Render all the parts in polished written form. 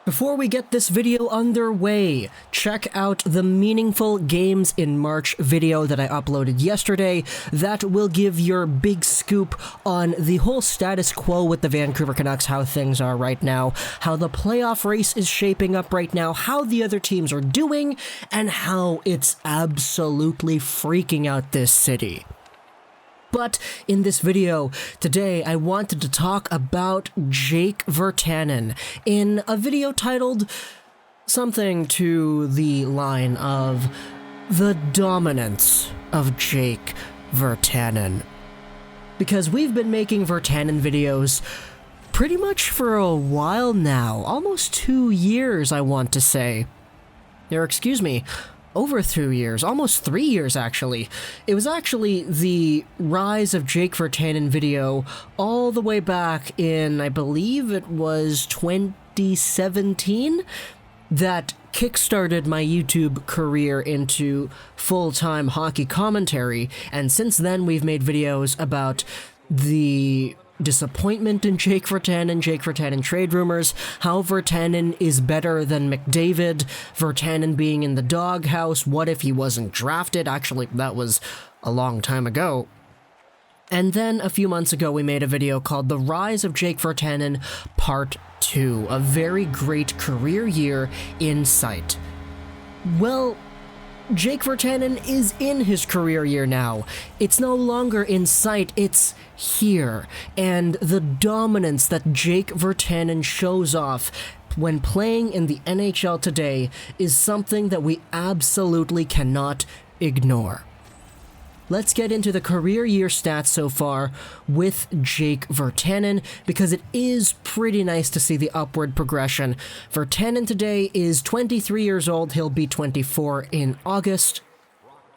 Before we get this video underway, check out the Meaningful Games in March video that I uploaded yesterday. That will give your big scoop on the whole status quo with the Vancouver Canucks, how things are right now, how the playoff race is shaping up right now, how the other teams are doing, and how it's absolutely freaking out this city. But in this video today, I wanted to talk about Jake Virtanen in a video titled something to the line of The Dominance of Jake Virtanen. Because we've been making Virtanen videos pretty much for a while now, almost 2 years, I want to say. Or excuse me, over 2 years, almost 3 years actually. It was actually the Rise of Jake Virtanen video all the way back in, I believe it was 2017, that kickstarted my YouTube career into full-time hockey commentary, and since then we've made videos about the disappointment in Jake Virtanen trade rumors, how Virtanen is better than McDavid, Virtanen being in the doghouse, what if he wasn't drafted? Actually, that was a long time ago. And then a few months ago we made a video called The Rise of Jake Virtanen Part 2, a very great career year in sight. Well, Jake Virtanen is in his career year now. It's no longer in sight, it's here. And the dominance that Jake Virtanen shows off when playing in the NHL today is something that we absolutely cannot ignore. Let's get into the career year stats so far with Jake Virtanen, because it is pretty nice to see the upward progression. Virtanen today is 23 years old, he'll be 24 in August.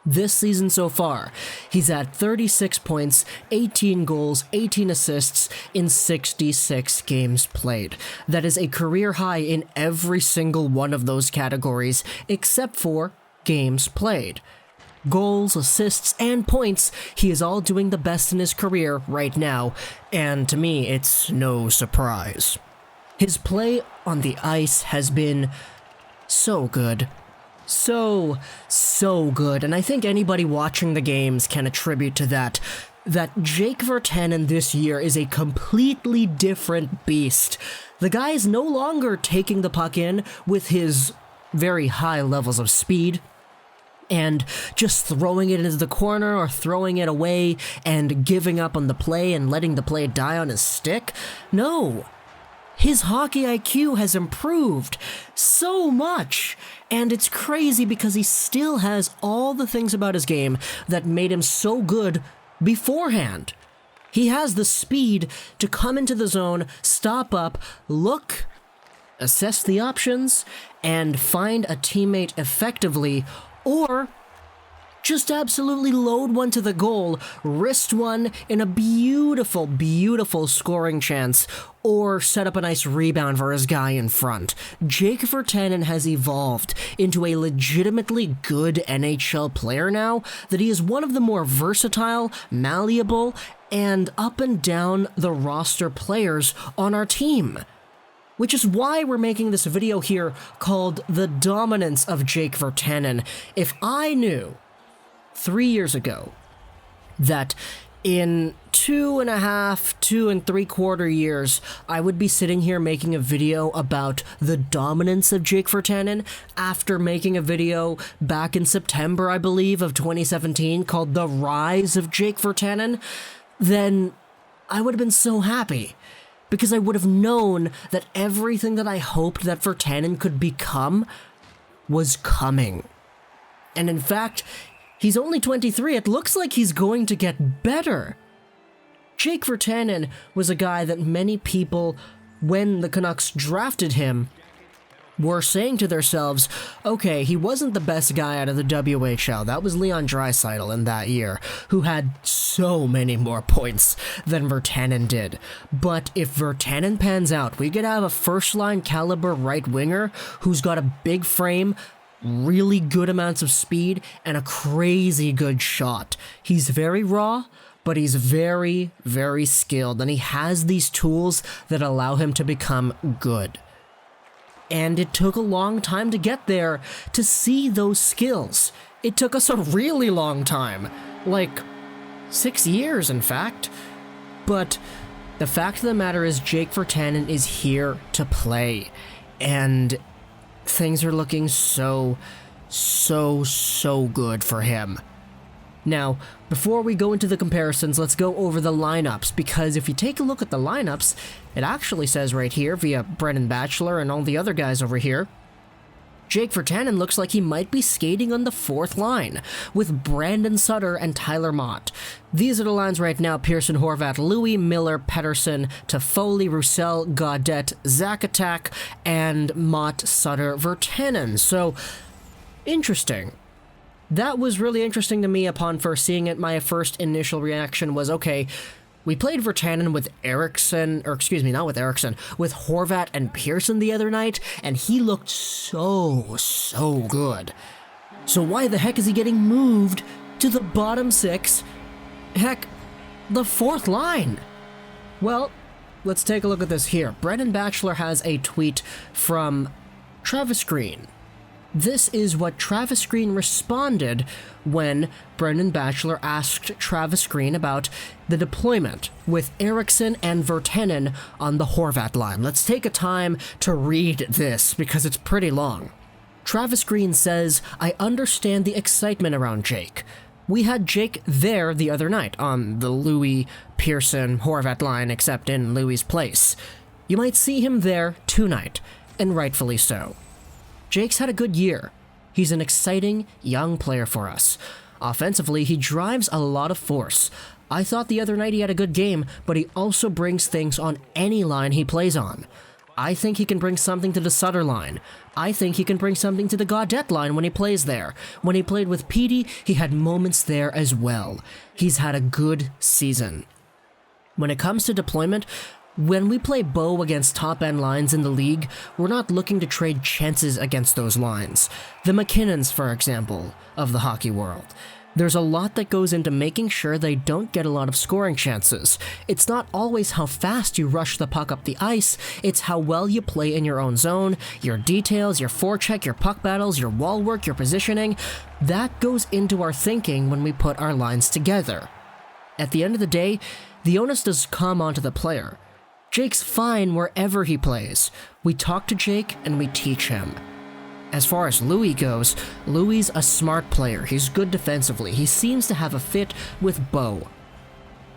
This season so far, he's at 36 points, 18 goals, 18 assists in 66 games played. That is a career high in every single one of those categories, except for games played. Goals, assists, and points, he is all doing the best in his career right now, and to me, it's no surprise. His play on the ice has been so good. So good, and I think anybody watching the games can attribute to that Jake Virtanen this year is a completely different beast. The guy is no longer taking the puck in with his very high levels of speed and just throwing it into the corner or throwing it away and giving up on the play and letting the play die on his stick. No, his hockey IQ has improved so much, and it's crazy because he still has all the things about his game that made him so good beforehand. He has the speed to come into the zone, stop up, look, assess the options, and find a teammate effectively, or just absolutely load one to the goal, wrist one in a beautiful, beautiful scoring chance, or set up a nice rebound for his guy in front. Jake Virtanen has evolved into a legitimately good NHL player now, that he is one of the more versatile, malleable, and up and down the roster players on our team. Which is why we're making this video here called The Dominance of Jake Virtanen. If I knew 3 years ago that in 2.5, 2.75 years, I would be sitting here making a video about the dominance of Jake Virtanen after making a video back in September, I believe, of 2017 called The Rise of Jake Virtanen, then I would have been so happy. Because I would have known that everything that I hoped that Virtanen could become was coming. And in fact, he's only 23, it looks like he's going to get better. Jake Virtanen was a guy that many people, when the Canucks drafted him, were saying to themselves, okay, he wasn't the best guy out of the WHL. That was Leon Draisaitl in that year, who had so many more points than Virtanen did. But if Virtanen pans out, we could have a first-line caliber right winger who's got a big frame, really good amounts of speed, and a crazy good shot. He's very raw, but he's very, very skilled, and he has these tools that allow him to become good. And it took a long time to get there to see those skills. It took us a really long time. Like 6 years, in fact. But the fact of the matter is Jake Virtanen is here to play. And things are looking so good for him. Now, before we go into the comparisons, let's go over the lineups, because if you take a look at the lineups, it actually says right here, via Brendan Batchelor and all the other guys over here, Jake Virtanen looks like he might be skating on the fourth line, with Brandon Sutter and Tyler Mott. These are the lines right now: Pearson, Horvat, Louis, Miller, Pettersson, Toffoli, Roussel, Gaudette, Zachatak, and Mott, Sutter, Virtanen. So, interesting. That was really interesting to me upon first seeing it. My first initial reaction was, okay, we played Virtanen with Eriksson, or excuse me, not with Eriksson, with Horvat and Pearson the other night, and he looked so good. So why the heck is he getting moved to the bottom six? Heck, the fourth line? Well, let's take a look at this here. Brendan Batchelor has a tweet from Travis Green. This is what Travis Green responded when Brendan Batchelor asked Travis Green about the deployment with Eriksson and Virtanen on the Horvat line. Let's take a time to read this because it's pretty long. Travis Green says, "I understand the excitement around Jake. We had Jake there the other night on the Louis Pearson Horvat line, except in Louis' place. You might see him there tonight, and rightfully so. Jake's had a good year. He's an exciting young player for us. Offensively, he drives a lot of force. I thought the other night he had a good game, but he also brings things on any line he plays on. I think he can bring something to the Sutter line. I think he can bring something to the Gaudette line when he plays there. When he played with Petey, he had moments there as well. He's had a good season. When it comes to deployment, when we play Bo against top-end lines in the league, we're not looking to trade chances against those lines. The McKinnons, for example, of the hockey world. There's a lot that goes into making sure they don't get a lot of scoring chances. It's not always how fast you rush the puck up the ice, it's how well you play in your own zone, your details, your forecheck, your puck battles, your wall work, your positioning. That goes into our thinking when we put our lines together. At the end of the day, the onus does come onto the player. Jake's fine wherever he plays. We talk to Jake and we teach him. As far as Louis goes, Louis a smart player. He's good defensively. He seems to have a fit with Bo.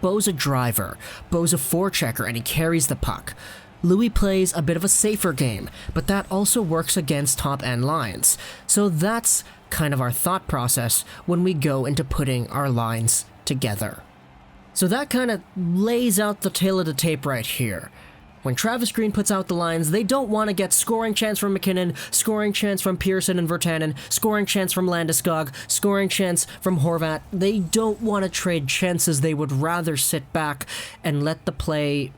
Bo's a driver. Bo's a forechecker and he carries the puck. Louis plays a bit of a safer game, but that also works against top-end lines. So that's kind of our thought process when we go into putting our lines together. So that kind of lays out the tail of the tape right here. When Travis Green puts out the lines, they don't want to get scoring chance from McKinnon, scoring chance from Pearson and Virtanen, scoring chance from Landeskog, scoring chance from Horvat. They don't want to trade chances. They would rather sit back and let the play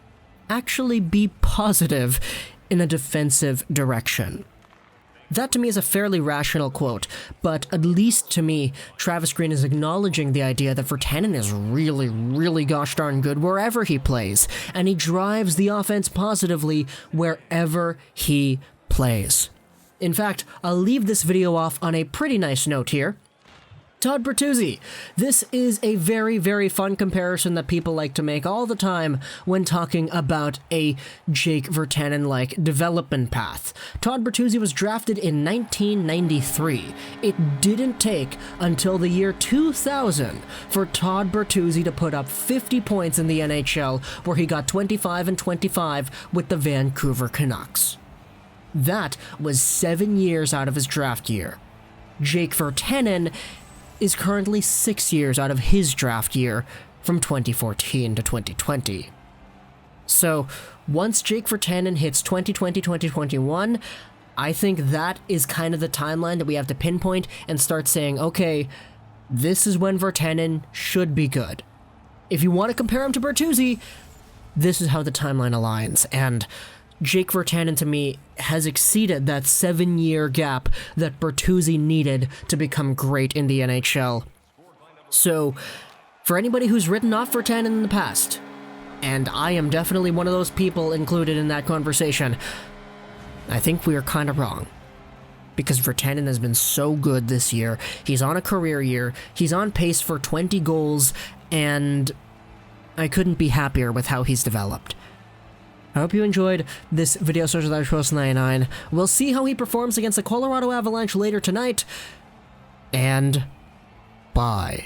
actually be positive in a defensive direction. That to me is a fairly rational quote, but at least to me, Travis Green is acknowledging the idea that Virtanen is really gosh darn good wherever he plays, and he drives the offense positively wherever he plays. In fact, I'll leave this video off on a pretty nice note here. Todd Bertuzzi. This is a very fun comparison that people like to make all the time when talking about a Jake Virtanen-like development path. Todd Bertuzzi was drafted in 1993. It didn't take until the year 2000 for Todd Bertuzzi to put up 50 points in the NHL, where he got 25 and 25 with the Vancouver Canucks. That was 7 years out of his draft year. Jake Virtanen is currently 6 years out of his draft year from 2014 to 2020. So, once Jake Virtanen hits 2020-2021, I think that is kind of the timeline that we have to pinpoint and start saying, okay, this is when Virtanen should be good. If you want to compare him to Bertuzzi, this is how the timeline aligns, and Jake Virtanen, to me, has exceeded that 7-year gap that Bertuzzi needed to become great in the NHL. So, for anybody who's written off Virtanen in the past, and I am definitely one of those people included in that conversation, I think we are kind of wrong. Because Virtanen has been so good this year. He's on a career year. He's on pace for 20 goals, and I couldn't be happier with how he's developed. I hope you enjoyed this video search with Irish Post 99. We'll see how he performs against the Colorado Avalanche later tonight. And bye.